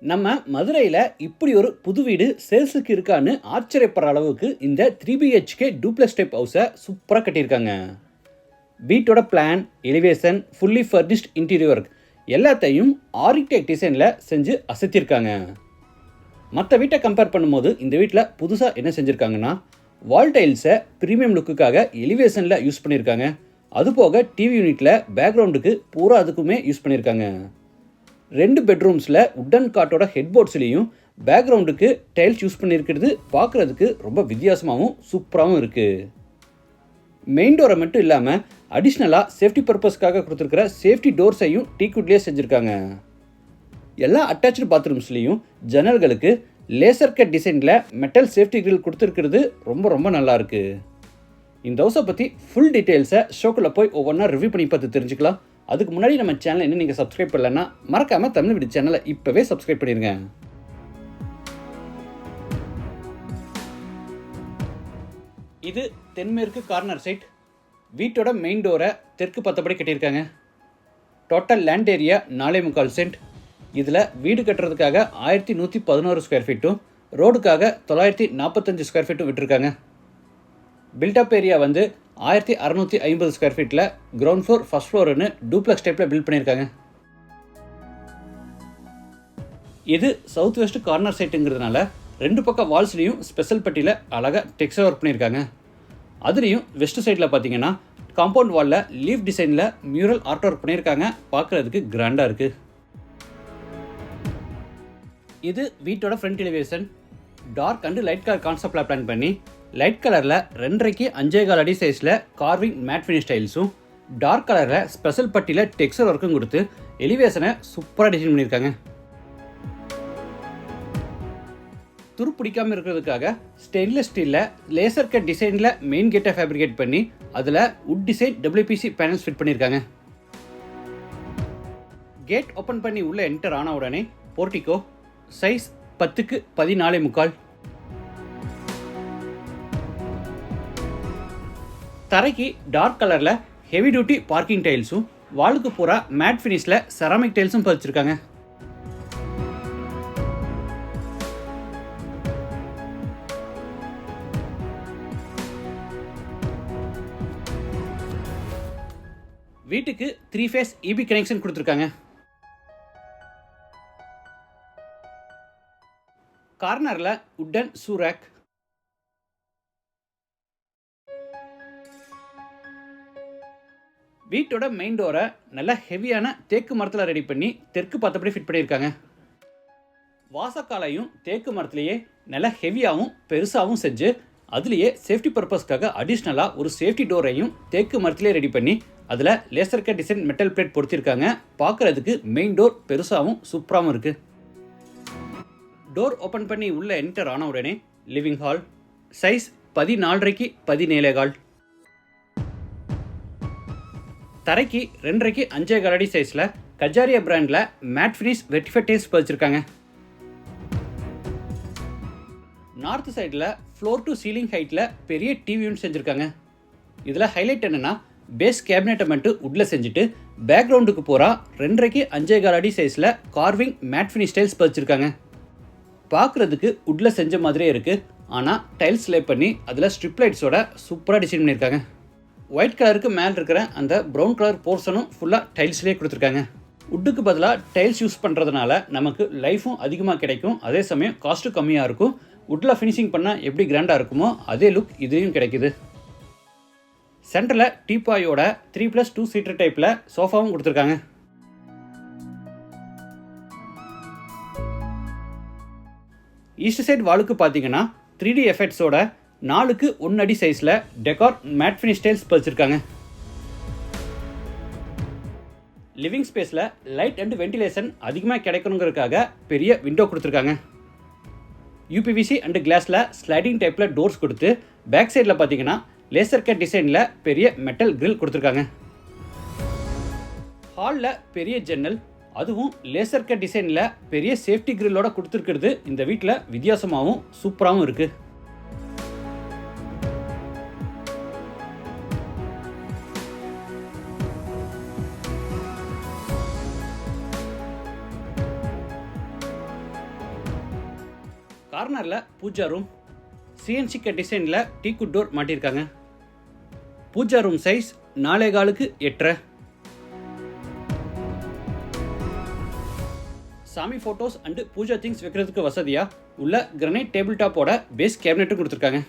நம்ம மதுரையில இப்படி ஒரு புது வீடு சேல்ஸுக்கு இருக்கான்னு ஆச்சரியப்படுற அளவுக்கு இந்த 3 BHK டூப்ளெக்ஸ் டைப் ஹவுஸை சூப்பராக கட்டியிருக்காங்க. வீட்டோட plan, elevation, fully furnished interior work எல்லாத்தையும் ஆர்கிடெக்ட் டிசைனில் செஞ்சு அசத்திருக்காங்க. மற்ற வீட்டை கம்பேர் பண்ணும்போது இந்த வீட்டில் புதுசாக என்ன செஞ்சுருக்காங்கன்னா, வால் டைல்ஸை ப்ரீமியம் லுக்குக்காக எலிவேஷனில் யூஸ் பண்ணியிருக்காங்க. அதுபோக டிவி யூனிட்டில் பேக்ரவுண்டுக்கு பூரா அதுக்குமே யூஸ் பண்ணியிருக்காங்க. 2 பெட்ரூம்ஸில் உட்டன் காட்டோட ஹெட்போர்ட்ஸ்லேயும் பேக்ரவுண்டுக்கு டைல்ஸ் யூஸ் பண்ணியிருக்கிறது பார்க்குறதுக்கு ரொம்ப வித்தியாசமாகவும் சூப்பராகவும் இருக்குது. மெயின் டோரை மட்டும் இல்லாமல் அடிஷ்னலாக சேஃப்டி பர்பஸ்க்காக கொடுத்துருக்கிற சேஃப்டி டோர்ஸையும் டீக்குட்லேயே செஞ்சுருக்காங்க. எல்லா அட்டாச்சு பாத்ரூம்ஸ்லேயும் ஜன்னல்களுக்கு லேசர் கட் டிசைனில் மெட்டல் சேஃப்டி கிரில் கொடுத்துருக்கிறது ரொம்ப ரொம்ப நல்லா இருக்குது. இந்த ஹவுஸை பற்றி ஃபுல் டீட்டெயில்ஸை ஷோக்குள்ளே போய் ஒவ்வொன்றா ரிவ்யூ பண்ணி பார்த்து தெரிஞ்சுக்கலாம். அதுக்கு முன்னாடி நம்ம சேனலை இன்னும் நீங்கள் சப்ஸ்கிரைப் பண்ணலன்னா மறக்காமல் தமிழ் வீடு சேனலை இப்போவே சப்ஸ்கிரைப் பண்ணிடுங்க. இது தென்மேற்கு கார்னர் சைட். வீட்டோட மெயின் டோரை தெற்கு பத்தபடி கட்டியிருக்காங்க. Total land area 4.25 cent. இதில் வீடு கட்டுறதுக்காக 1111 ஸ்கொயர் ஃபீட்டும் ரோடுக்காக 945 ஸ்கொயர் ஃபீட்டும் விட்டுருக்காங்க. பில்டப் ஏரியா வந்து 1650 ஸ்கொயர் ஃபீட்டில் கிரவுண்ட் ஃப்ளோர் ஃபர்ஸ்ட் ஃப்ளோர்னு டூப்ளெக்ஸ் டைப்பில் பில்ட் பண்ணியிருக்காங்க. இது சவுத் வெஸ்ட் கார்னர் சைட்டுங்கிறதுனால 2 பக்கம் வால்ஸ்லேயும் ஸ்பெஷல் பட்டியில் அழகாக டெக்ஸ்டர் ஒர்க் பண்ணியிருக்காங்க. அதுலேயும் வெஸ்ட் சைடில் பார்த்தீங்கன்னா காம்பவுண்ட் வாலில் லீஃப் டிசைனில் மியூரல் ஆர்ட் ஒர்க் பண்ணியிருக்காங்க. பார்க்குறதுக்கு கிராண்டாக இருக்குது. இது வீட்டோட front elevation. Dark and light colour கான்செப்டில் பிளான் பண்ணி லைட் கலரில் 2.5 5.25 அடி சைஸில் கார்விங் மேட் ஃபினிஷ் டைல்ஸும், டார்க் கலரில் ஸ்பெஷல் பட்டியில் டெக்ஸ்சர் ஒர்க்கும் கொடுத்து எலிவேஷனை சூப்பராக டிசைன் பண்ணியிருக்காங்க. துரு பிடிக்காமல் இருக்கிறதுக்காக ஸ்டெயின்லெஸ் ஸ்டீலில் லேசர் கட் டிசைனில் மெயின் கேட்டை ஃபேப்ரிகேட் பண்ணி அதில் wood design WPC panels fit பண்ணியிருக்காங்க. கேட் ஓப்பன் பண்ணி உள்ளே என்டர் ஆன உடனே போர்ட்டிகோ சைஸ் 10க்கு 14.25. தரைக்கு டார்க் கலரில் ஹெவி டியூட்டி பார்க்கிங் டைல்ஸும் வாலுக்கு பூரா மேட் ஃபினிஷில் செராமிக் டைல்ஸும் பதிச்சிருக்காங்க. வீட்டுக்கு 3 ஃபேஸ் EB கனெக்ஷன் கொடுத்துருக்காங்க. கார்னரில் உட்டன் சூராக். வீட்டோட மெயின் டோரை நல்ல ஹெவியான தேக்கு மரத்தில் ரெடி பண்ணி தெற்கு பார்த்தபடி ஃபிட் பண்ணியிருக்காங்க. வாசக்காலையும் தேக்கு மரத்துலேயே நல்ல ஹெவியாகவும் பெருசாகவும் செஞ்சு அதுலேயே சேஃப்டி பர்பஸ்க்காக அடிஷ்னலாக ஒரு சேஃப்டி டோரையும் தேக்கு மரத்துலேயே ரெடி பண்ணி அதில் laser cut design metal plate பொறுத்திருக்காங்க. பார்க்குறதுக்கு மெயின் டோர் பெருசாகவும் சூப்பராகவும் இருக்குது. டோர் ஓப்பன் பண்ணி உள்ளே என்டர் ஆன உடனே லிவிங் ஹால் சைஸ் 14.5க்கு 17.25. தரைக்கு 2.5 5.25 அடி சைஸில் கஜாரியா பிராண்டில் மேட் ஃபினிஷ் வெட்டிஃபை டைல்ஸ் பதிச்சிருக்காங்க. நார்த் சைடில் ஃப்ளோர் டு சீலிங் ஹைட்டில் பெரிய டிவி யூனிட் செஞ்சுருக்காங்க. இதில் ஹைலைட் என்னென்னா பேஸ் கேபினெட்டை மட்டும் உட்டில் செஞ்சுட்டு பேக்ரவுண்டுக்கு போகிறா 2.5 5.25 அடி சைஸில் கார்விங் மேட் ஃபினிஷ் டைல்ஸ் பதிச்சிருக்காங்க. பார்க்குறதுக்கு உட்டில் செஞ்ச மாதிரியே இருக்குது. ஆனால் டைல்ஸ் லே பண்ணி அதில் ஸ்ட்ரிப் லைட்ஸோட சூப்பராக டிசைன் பண்ணியிருக்காங்க. ஒயிட் கலருக்கு மேலே இருக்கிற அந்த ப்ரௌன் கலர் போர்ஷனும் ஃபுல்லாக டைல்ஸ்லேயே கொடுத்துருக்காங்க. உட்டுக்கு பதிலாக டைல்ஸ் யூஸ் பண்ணுறதுனால நமக்கு லைஃபும் அதிகமாக கிடைக்கும். அதே சமயம் காஸ்ட்டும் கம்மியாக இருக்கும். உட்டில் ஃபினிஷிங் பண்ணால் எப்படி கிராண்டாக இருக்குமோ அதே லுக் இதையும் கிடைக்குது. சென்டரில் டீபாயோட 3+2 சீட்டர் டைப்பில் சோஃபாவும் கொடுத்துருக்காங்க. ஈஸ்ட் சைட் வாலுக்கு பார்த்தீங்கன்னா 3D எஃபெக்ட்ஸோட 4க்கு 1 அடி சைஸில் டெக்கார் மேட் ஃபினிஷ் டைல்ஸ் பதிச்சிருக்காங்க. லிவிங் ஸ்பேஸில் லைட் அண்ட் வென்டிலேஷன் அதிகமாக கிடைக்கணுங்கிறதுக்காக பெரிய விண்டோ கொடுத்துருக்காங்க. UPVC அண்ட் கிளாஸில் ஸ்லைடிங் டைப்பில் டோர்ஸ் கொடுத்து பேக் சைடில் பார்த்தீங்கன்னா லேசர் கட் டிசைனில் பெரிய மெட்டல் கிரில் கொடுத்துருக்காங்க. ஹாலில் பெரிய ஜன்னல், அதுவும் லேசர் கட் டிசைனில் பெரிய சேஃப்டி கிரில்லோட கொடுத்துருக்கிறது இந்த வீட்டில் வித்தியாசமாகவும் சூப்பராகவும் இருக்குது. கார்னரில் பூஜா ரூம், சிஎன்சி கட் டிசைனில் டீக்குட் டோர் மாட்டியிருக்காங்க. Pooja room size 4.25 8. சாமி ஃபோட்டோஸ் அண்டு பூஜா திங்ஸ் வைக்கிறதுக்கு வசதியாக உள்ள கிரனைட் டேபிள் டாப்போட பேஸ் கேபினெட்டும் கொடுத்துருக்காங்க.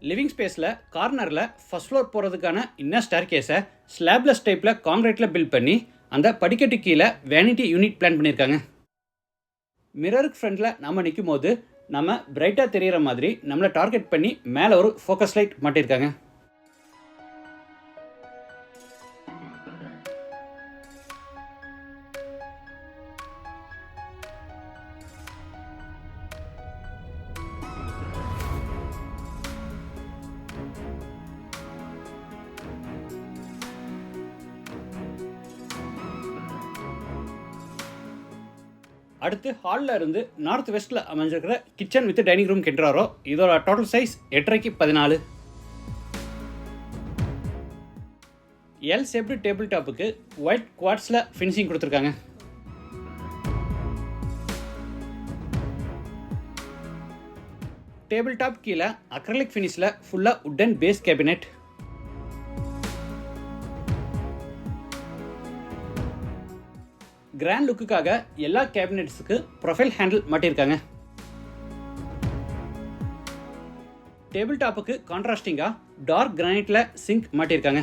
லிவிங் ஸ்பேஸில் கார்னரில் ஃபர்ஸ்ட் ஃப்ளோர் போகிறதுக்கான இன்னர் ஸ்டேர் கேஸை ஸ்லாப்லெஸ் டைப்பில் கான்கிரீட்டில் பில்ட் பண்ணி அந்த படிக்கட்டு கீழே வேனிட்டி யூனிட் பிளான் பண்ணியிருக்காங்க. மிரருக்கு ஃப்ரண்டில் நம்ம நிற்கும் போது நம்ம பிரைட்டாக தெரிகிற மாதிரி நம்மளை டார்கெட் பண்ணி மேலே ஒரு ஃபோக்கஸ் லைட் மாட்டியிருக்காங்க. அடுத்து ஹாலில் இருந்து நார்த் வெஸ்ட்டில் அமைஞ்சிருக்கிற கிச்சன் வித் டைனிங் ரூம் கென்றாரோ. இதோட total size 8x14. L shaped table டாப்புக்கு ஒயிட் குவாட்ஸில் ஃபினிஷிங் கொடுத்துருக்காங்க. டேபிள் டாப் கீழே அக்ரலிக் ஃபினிஷில் ஃபுல்லாக உட்டன் பேஸ் கேபினெட். கிராண்ட் லுக்குக்காக எல்லா கேபினெட்ஸுக்கு ப்ரொஃபைல் ஹேண்டில் மாட்டியிருக்காங்க. டேபிள் டாப்புக்கு கான்ட்ராஸ்டிங்காக டார்க் கிரானைட்டில் சிங்க் மாட்டியிருக்காங்க.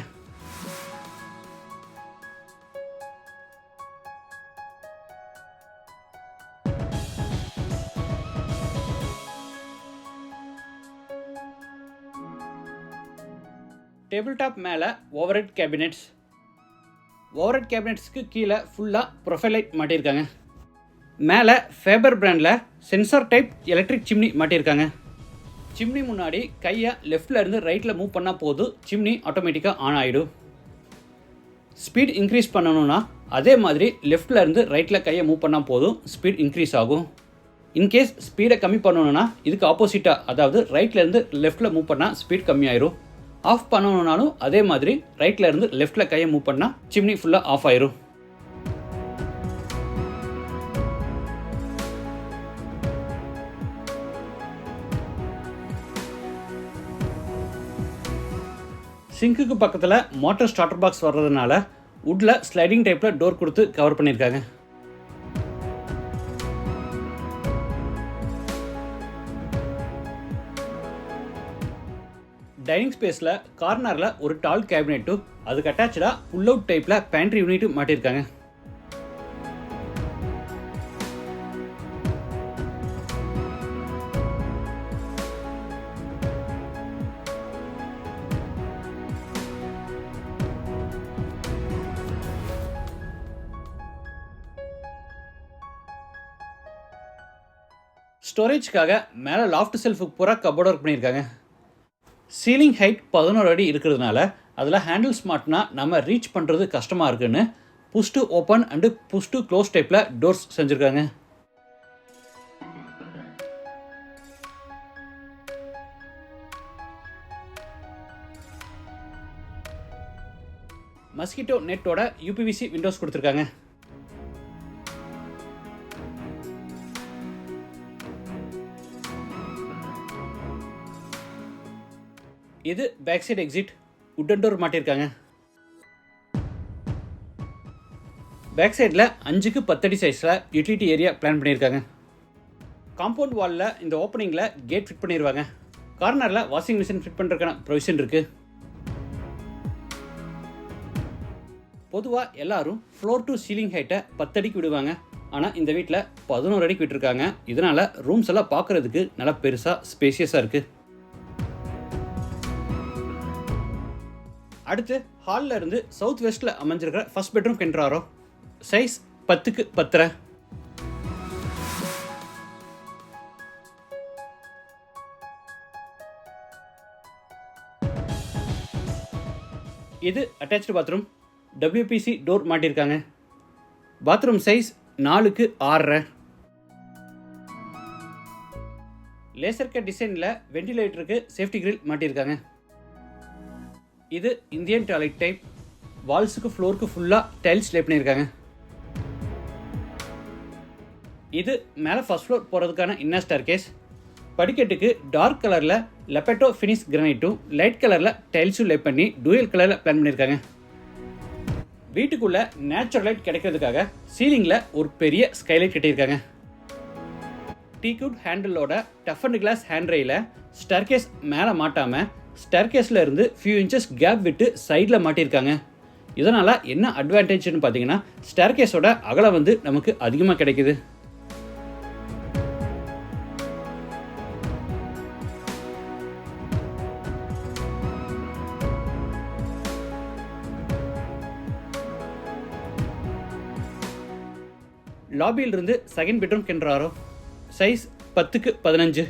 டேபிள் டாப் மேலே ஓவர்ஹெட் கேபினெட்ஸ். ஓவர்ஹெட் கேபினெட்ஸ்க்கு கீழே ஃபுல்லாக ப்ரொஃபைல் லைட் மாட்டியிருக்காங்க. மேலே ஃபேபர் பிராண்டில் சென்சார் டைப் எலக்ட்ரிக் சிம்னி மாட்டியிருக்காங்க. சிம்னி முன்னாடி கையை லெஃப்டில் இருந்து ரைட்டில் மூவ் பண்ணால் போதும், சிம்னி ஆட்டோமேட்டிக்காக ஆன் ஆகிடும். ஸ்பீட் இன்க்ரீஸ் பண்ணணும்னா அதே மாதிரி லெஃப்டில் இருந்து ரைட்டில் கையை மூவ் பண்ணால் போதும், ஸ்பீட் இன்க்ரீஸ் ஆகும். இன்கேஸ் ஸ்பீடை கம்மி பண்ணணும்னா இதுக்கு ஆப்போசிட்டாக, அதாவது ரைட்லேருந்து லெஃப்டில் மூவ் பண்ணால் ஸ்பீட் கம்மியாயிரும். ஆஃப் பண்ணணும்னாலும் அதே மாதிரி ரைட்டில் இருந்து லெஃப்டில் கையை மூவ் பண்ணால் சிம்னி ஃபுல்லாக ஆஃப் ஆயிரும். சிங்க்குக்கு பக்கத்தில் மோட்டர் ஸ்டார்டர் பாக்ஸ் வர்றதுனால வுட்டில் ஸ்லைடிங் டைப்பில் டோர் கொடுத்து கவர் பண்ணியிருக்காங்க. டைனிங் ஸ்பேஸில் கார்னரில் ஒரு டால் கேபினெட்டும் அதுக்கு அட்டாச்சாக புல் அவுட் டைப்பில் பேண்ட்ரி யூனிட்டும் மாட்டியிருக்காங்க. ஸ்டோரேஜ்க்காக மேலே லாஃப்ட் செல்ஃபுக்கு பூரா கபோர்ட் ஒர்க் பண்ணியிருக்காங்க. சீலிங் ஹைட் 11 அடி இருக்கிறதுனால அதில் ஹேண்டில்ஸ் மாட்டினா நம்ம ரீச் பண்ணுறது கஷ்டமாக இருக்குன்னு push to open and push to close டைப்பில் டோர்ஸ் செஞ்சுருக்காங்க. மஸ்கிட்டோ நெட்டோட யூபிவிசி விண்டோஸ் கொடுத்துருக்காங்க. இது back side exit, wooden door மாட்டியிருக்காங்க. பேக் சைடில் 5x10 அடி சைஸில் யூட்டிலிட்டி ஏரியா பிளான் பண்ணியிருக்காங்க. காம்பவுண்ட் வாலில் இந்த ஓப்பனிங்கில் கேட் ஃபிட் பண்ணிடுவாங்க. கார்னரில் வாஷிங் மிஷின் ஃபிட் பண்ணுறதுக்கான ப்ரொவிஷன் இருக்குது. பொதுவாக எல்லாரும் ஃப்ளோர் டு சீலிங் ஹைட்டை 10 அடிக்கு விடுவாங்க. ஆனால் இந்த வீட்டில் 11 அடிக்கு விட்டுருக்காங்க. இதனால் ரூம்ஸ் எல்லாம் பார்க்குறதுக்கு நல்லா பெருசாக ஸ்பேசியஸாக இருக்குது. அடுத்து ஹாலில் இருந்து சவுத் வெஸ்ட்டில் அமைஞ்சிருக்கிற ஃபர்ஸ்ட் பெட்ரூம் கென்றாரோ. Size 10x10. இது அட்டாச்டு பாத்ரூம், WPC டோர் மாட்டியிருக்காங்க. Bathroom size 4x6. Laser cut டிசைனில் வெண்டிலேட்டருக்கு சேஃப்டி கிரில் மாட்டியிருக்காங்க. இது இந்தியன் டாய்லெட் டைப். வால்ஸுக்கு ஃப்ளோருக்கு ஃபுல்லாக டைல்ஸ் லே பண்ணியிருக்காங்க. இது மேலே ஃபர்ஸ்ட் ஃப்ளோர் போகிறதுக்கான இன்னர் ஸ்டேர்கேஸ். படிக்கட்டுக்கு டார்க் கலரில் லெப்பட்டோ ஃபினிஷ் கிரானைட்டும் லைட் கலரில் டைல்ஸும் லே பண்ணி டூயல் கலரில் பிளான் பண்ணியிருக்காங்க. வீட்டுக்குள்ளே நேச்சுரல் லைட் கிடைக்கிறதுக்காக சீலிங்கில் ஒரு பெரிய ஸ்கைலைட் கட்டியிருக்காங்க. டீக்வுட் ஹேண்டிலோட டஃபன் கிளாஸ் ஹேண்ட்ரையில் ஸ்டேர்கேஸ் மேலே மாட்டாமல் ஸ்டேர்கேஸில் இருந்து ஃபியூ இன்ச்சஸ் கேப் விட்டு சைடில் மாட்டியிருக்காங்க. இதனால் என்ன அட்வான்டேஜ்னு பார்த்தீங்கன்னா ஸ்டேர்கேஸோட அகலம் நமக்கு அதிகமாக கிடைக்குது. லாபியிலிருந்து செகண்ட் பெட்ரூம் கென்றாரோ. Size 10x15.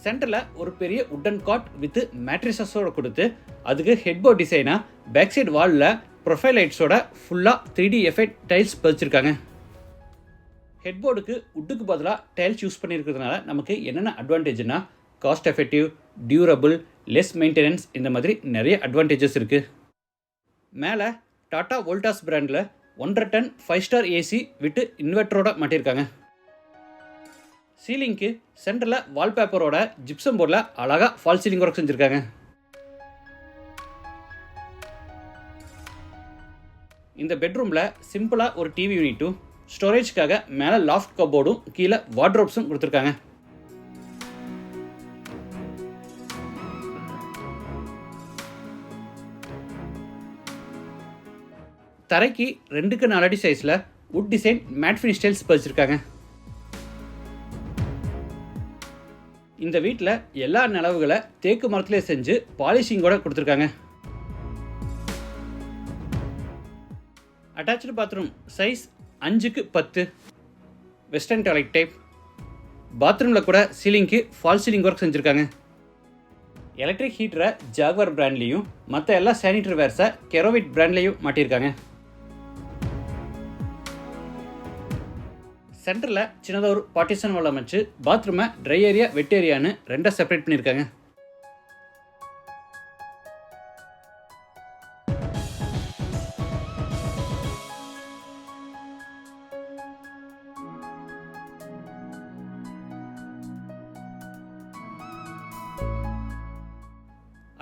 சென்டரில் ஒரு பெரிய உட்டன் காட் வித் மேட்ரிசஸோட கொடுத்து அதுக்கு ஹெட்போர்ட் டிசைனாக பேக் சைடு வாலில் ப்ரொஃபைல் லைட்ஸோட ஃபுல்லாக 3D எஃபெக்ட் டைல்ஸ் பதிச்சிருக்காங்க. ஹெட்போர்டுக்கு உட்டுக்கு பதிலாக டைல்ஸ் யூஸ் பண்ணியிருக்கிறதுனால நமக்கு என்னென்ன அட்வான்டேஜ்னா cost effective, durable, less maintenance, இந்த மாதிரி நிறைய அட்வான்டேஜஸ் இருக்குது. மேலே டாடா வோல்டாஸ் பிராண்டில் 1.5 டன் 5 ஸ்டார் ஏசி விட்டு இன்வெர்ட்டரோட மாட்டியிருக்காங்க. சீலிங்க்கு சென்டரில் வால்பேப்பரோட ஜிப்சம் போர்டில் அழகாக ஃபால் சீலிங் ஒர்க் செஞ்சுருக்காங்க. இந்த பெட்ரூமில் சிம்பிளாக ஒரு டிவி யூனிட்டும் ஸ்டோரேஜ்க்காக மேலே லாஃப்ட் கபோர்டும் கீழே வார்ட்ரோப்ஸும் கொடுத்துருக்காங்க. தரைக்கு 2x4 அடி சைஸில் wood design matte finish tiles பதிச்சிருக்காங்க. இந்த வீட்டில் எல்லா நிலவுகளை தேக்கு மரத்திலே செஞ்சு பாலிஷிங்கோட கொடுத்துருக்காங்க. Attach bathroom size 5x10. Western toilet type. பாத்ரூமில் கூட சீலிங்க்கு ஃபால் சீலிங் ஒர்க் செஞ்சுருக்காங்க. எலக்ட்ரிக் ஹீட்டரை ஜாக்வார் பிராண்ட்லேயும் மற்ற எல்லா சானிட்டரி வேர்ஸை கெரோவிட் பிராண்ட்லேயும் மாட்டியிருக்காங்க. சென்டரில் சின்னதாக ஒரு பார்ட்டிஷன் வால் அமைச்சு பாத்ரூமை ட்ரை ஏரியா, வெட் ஏரியான்னு ரெண்டாக செப்பரேட் பண்ணியிருக்காங்க.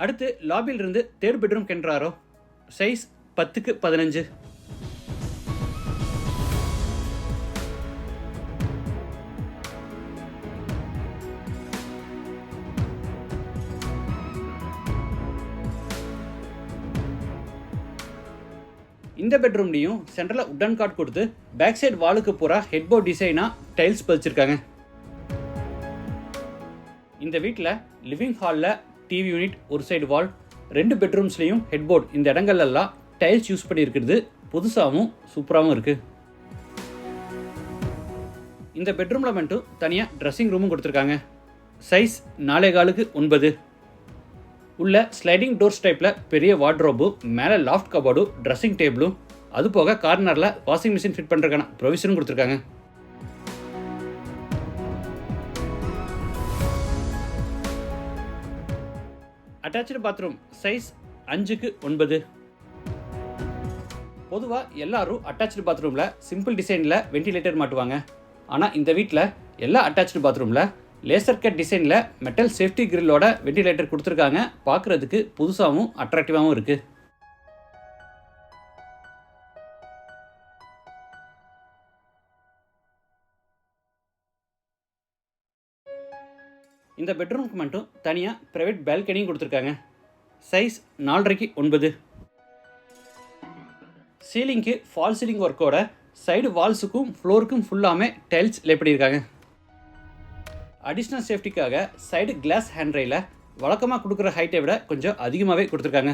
அடுத்து லாபியிலிருந்து தேர்ட் பெட்ரூம் கென்றாரோ. Size 10x15. இந்த பெட்ரூம்லையும் சென்டரில் உட்டன் காட் கொடுத்து பேக் சைடு வாலுக்கு பூரா ஹெட்போர்ட் டிசைனாக டைல்ஸ் பதிச்சிருக்காங்க. இந்த வீட்டில் லிவிங் ஹாலில் டிவி யூனிட், ஒரு சைடு வால், 2 பெட்ரூம்ஸ்லேயும் ஹெட்போர்ட், இந்த இடங்கள்லாம் டைல்ஸ் யூஸ் பண்ணியிருக்கிறது புதுசாகவும் சூப்பராகவும் இருக்குது. இந்த பெட்ரூமில் மட்டும் தனியாக ட்ரெஸ்ஸிங் ரூமும் கொடுத்துருக்காங்க. Size 4x9. உள்ள ஸ்லைடிங் டோர்ஸ் டைப்பில் பெரிய வார்ட்ரோபு, மேலே லாஃப்ட் கபோர்டும் ட்ரெஸ்ஸிங் டேபிளும், அது போக கார்னரில் வாஷிங் மிஷின் ஃபிட் பண்ணுறதுக்கான ப்ரொவிஷனும் கொடுத்துருக்காங்க. Attach bathroom size 5x9. பொதுவாக எல்லாரும் அட்டாச்சு பாத்ரூமில் சிம்பிள் டிசைனில் வென்டிலேட்டர் மாட்டுவாங்க. ஆனால் இந்த வீட்டில் எல்லா அட்டாச்சு பாத்ரூமில் லேசர் கட் டிசைனில் மெட்டல் சேஃப்டி கிரில்லோட வென்டிலேட்டர் கொடுத்துருக்காங்க. பார்க்குறதுக்கு புதுசாகவும் அட்ராக்டிவாகவும் இருக்குது. இந்த பெட்ரூமுக்கு மட்டும் தனியாக ப்ரைவேட் பால்கனியும் கொடுத்துருக்காங்க. Size 4.5x9. சீலிங்க்கு ஃபால் சீலிங் ஒர்க்கோட சைடு வால்ஸுக்கும் ஃப்ளோருக்கும் ஃபுல்லாமே டைல்ஸ் லே பண்ணியிருக்காங்க. அடிஷ்னல் சேஃப்டிக்காக சைடு கிளாஸ் ஹேண்ட்ரையில் வழக்கமாக கொடுக்குற ஹைட்டை விட கொஞ்சம் அதிகமாகவே கொடுத்துருக்காங்க.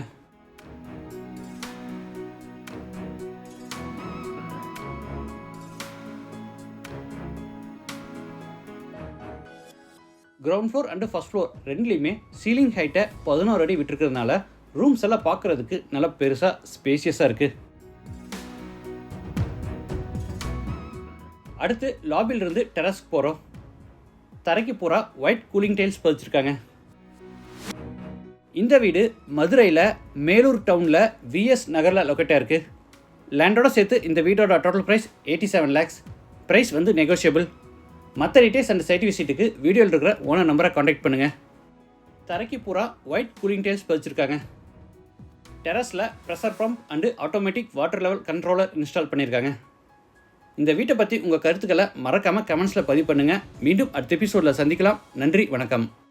Ground floor and first floor ரெண்டுலேயுமே சீலிங் ஹைட்டை 11 அடி விட்டுருக்கிறதுனால ரூம்ஸ் எல்லாம் பார்க்குறதுக்கு நல்லா பெருசாக ஸ்பேசியஸாக இருக்குது. அடுத்து லாபியிலிருந்து டெரஸ்க்கு போகிறோம். தரைக்கு பூரா ஒயிட் கூலிங் டைல்ஸ் பதிச்சிருக்காங்க. இந்த வீடு மதுரையில் மேலூர் டவுனில் விஎஸ் நகரில் லொக்கேட்டாக இருக்குது. லேண்டோட சேர்த்து இந்த வீடோட டோட்டல் ப்ரைஸ் 87 lakhs. ப்ரைஸ் வந்து நெகோஷியபிள். மற்ற டீட்டெயில்ஸ் அண்ட் சைட் விசிட்டுக்கு வீடியோவில் இருக்கிற ஓனர் நம்பரை காண்டாக்ட் பண்ணுங்கள். தரைக்கு பூரா ஒயிட் கூலிங் டைல்ஸ் பதிச்சிருக்காங்க. டெரஸில் pressure pump and automatic water level controller install பண்ணியிருக்காங்க. இந்த வீட்டை பற்றி உங்கள் கருத்துக்களை மறக்காமல் கமெண்ட்ஸில் பதிவு பண்ணுங்கள். மீண்டும் அடுத்த எபிசோடில் சந்திக்கலாம். நன்றி, வணக்கம்.